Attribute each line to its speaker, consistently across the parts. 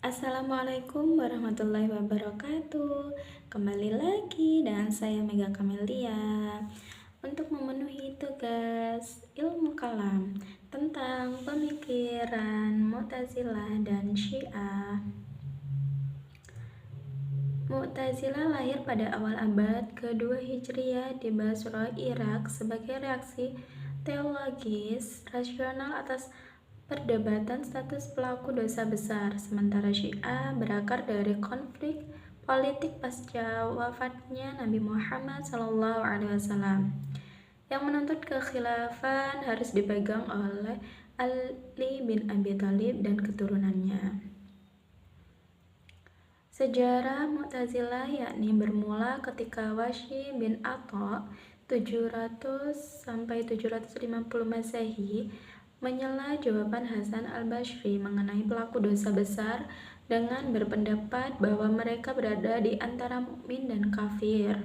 Speaker 1: Assalamualaikum warahmatullahi wabarakatuh. Kembali lagi dengan saya Mega Kamelia untuk memenuhi tugas ilmu kalam tentang pemikiran Mu'tazilah dan Syiah. Mu'tazilah lahir pada awal abad kedua Hijriah di Basra, Irak sebagai reaksi teologis rasional atas perdebatan status pelaku dosa besar, sementara Syiah berakar dari konflik politik pasca wafatnya Nabi Muhammad SAW yang menuntut kekhilafan harus dipegang oleh Ali bin Abi Thalib dan keturunannya. Sejarah Mu'tazilah yakni bermula ketika Wasy bin Atha 700-750 Masehi menyela jawaban Hasan al-Basri mengenai pelaku dosa besar dengan berpendapat bahwa mereka berada di antara mukmin dan kafir.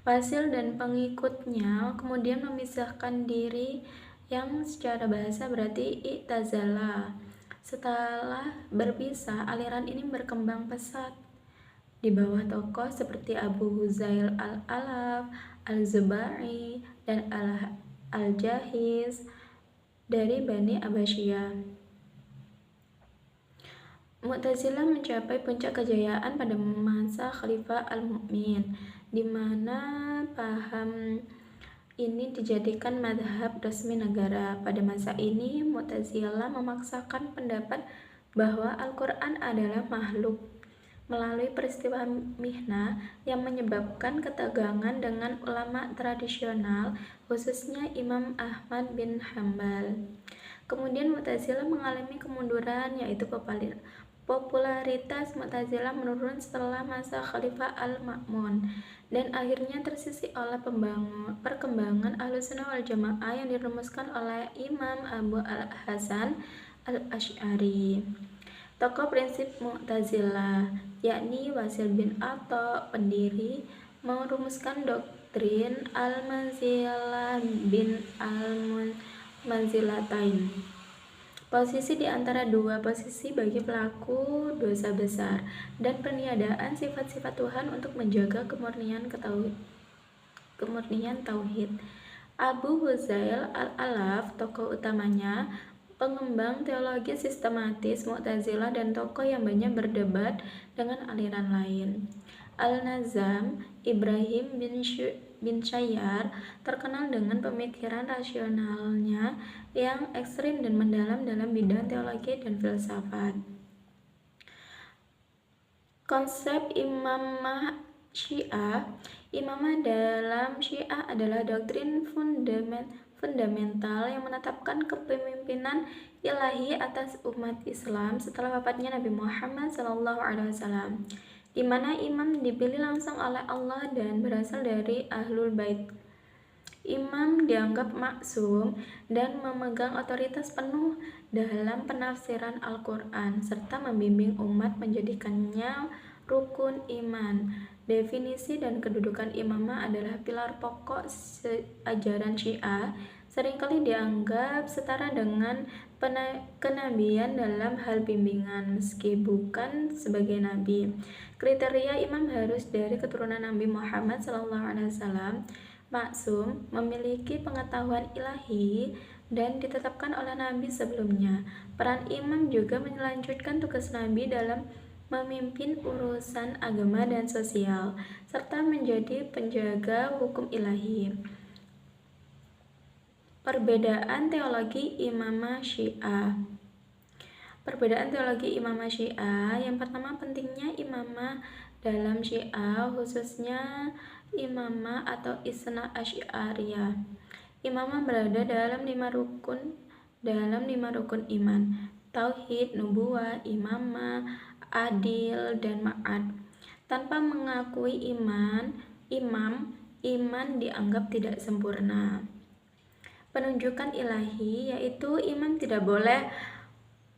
Speaker 1: Wasil dan pengikutnya kemudian memisahkan diri yang secara bahasa berarti i'tazala. Setelah berpisah, aliran ini berkembang pesat di bawah tokoh seperti Abu Huzail al-Alaf, al-Zubai, dan al-Jahiz dari Bani Abbasiyah. Mu'tazilah mencapai puncak kejayaan pada masa Khalifah Al-Mu'min, di mana paham ini dijadikan madhab resmi negara. Pada masa ini, Mu'tazilah memaksakan pendapat bahwa Al-Quran adalah makhluk melalui peristiwa Mihnah yang menyebabkan ketegangan dengan ulama tradisional, khususnya Imam Ahmad bin Hambal. Kemudian Mu'tazilah mengalami kemunduran, yaitu popularitas Mu'tazilah menurun setelah masa Khalifah Al-Ma'mun dan akhirnya tersisih oleh perkembangan Ahlussunnah wal Jamaah yang dirumuskan oleh Imam Abu al-Hasan al-Asy'ari. Tokoh prinsip Mu'tazilah yakni Wasil bin Atha, pendiri, merumuskan doktrin al-Manzilah bin al-Manzilatain. Posisi di antara dua posisi bagi pelaku dosa besar dan peniadaan sifat-sifat Tuhan untuk menjaga kemurnian tauhid. Abu Huzail al-Alaf, tokoh utamanya, pengembang teologi sistematis Mu'tazilah dan tokoh yang banyak berdebat dengan aliran lain. Al-Nazam Ibrahim bin Shayyar terkenal dengan pemikiran rasionalnya yang ekstrim dan mendalam dalam bidang teologi dan filsafat. Konsep imamah Syiah. Imamah dalam Syiah adalah doktrin fundamental yang menetapkan kepemimpinan ilahi atas umat Islam setelah wafatnya Nabi Muhammad SAW, di mana imam dipilih langsung oleh Allah dan berasal dari Ahlul Bait. Imam dianggap maksum dan memegang otoritas penuh dalam penafsiran Al-Quran serta membimbing umat menjadikannya rukun iman. Definisi dan kedudukan imamah adalah pilar pokok ajaran Syiah, seringkali dianggap setara dengan kenabian dalam hal bimbingan, meski bukan sebagai nabi. Kriteria imam harus dari keturunan Nabi Muhammad SAW, maksum, memiliki pengetahuan ilahi, dan ditetapkan oleh nabi sebelumnya. Peran imam juga melanjutkan tugas nabi dalam memimpin urusan agama dan sosial, serta menjadi penjaga hukum ilahi. Perbedaan teologi imamah Syiah. Perbedaan teologi imamah Syiah. Yang pertama, pentingnya imamah dalam Syiah, khususnya imamah atau Isna Asy'ariyah. Imamah berada dalam lima rukun iman: tauhid, nubuwah, imamah, adil, dan ma'ad. Tanpa mengakui iman dianggap tidak sempurna. Penunjukan ilahi, yaitu imam tidak boleh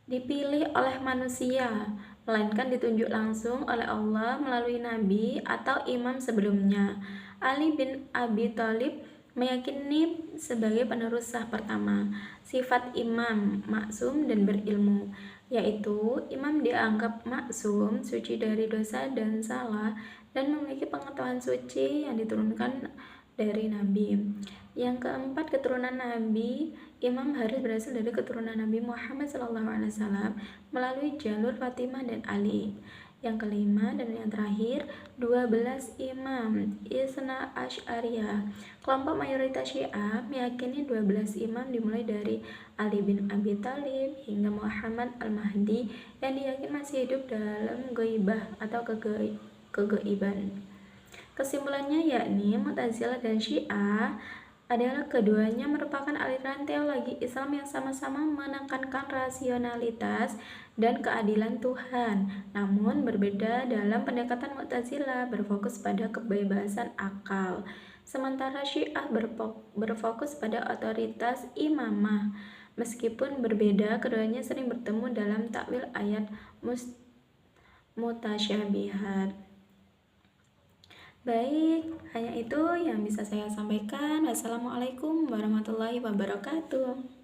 Speaker 1: dipilih oleh manusia, melainkan ditunjuk langsung oleh Allah melalui nabi atau imam sebelumnya. Ali bin Abi Thalib meyakini sebagai penerus sah pertama. Sifat imam, maksum dan berilmu. yaitu imam dianggap maksum, suci dari dosa dan salah, dan memiliki pengetahuan suci yang diturunkan dari Nabi. Yang keempat, keturunan Nabi. Imam harus berasal dari keturunan Nabi Muhammad SAW melalui jalur Fatimah dan Ali. Yang kelima dan yang terakhir, 12 imam Isna Asy'ariyah. Kelompok mayoritas Syiah meyakini 12 imam dimulai dari Ali bin Abi Thalib hingga Muhammad al-Mahdi yang diyakini masih hidup dalam ghaibah atau kegaiban. Kesimpulannya yakni Mu'tazilah dan Syiah adalah keduanya merupakan aliran teologi Islam yang sama-sama menekankan rasionalitas dan keadilan Tuhan. Namun berbeda dalam pendekatan. Mu'tazilah berfokus pada kebebasan akal, sementara Syiah berfokus pada otoritas imamah. Meskipun berbeda, keduanya sering bertemu dalam takwil ayat mutasyabihat. Baik, hanya itu yang bisa saya sampaikan. Wassalamualaikum warahmatullahi wabarakatuh.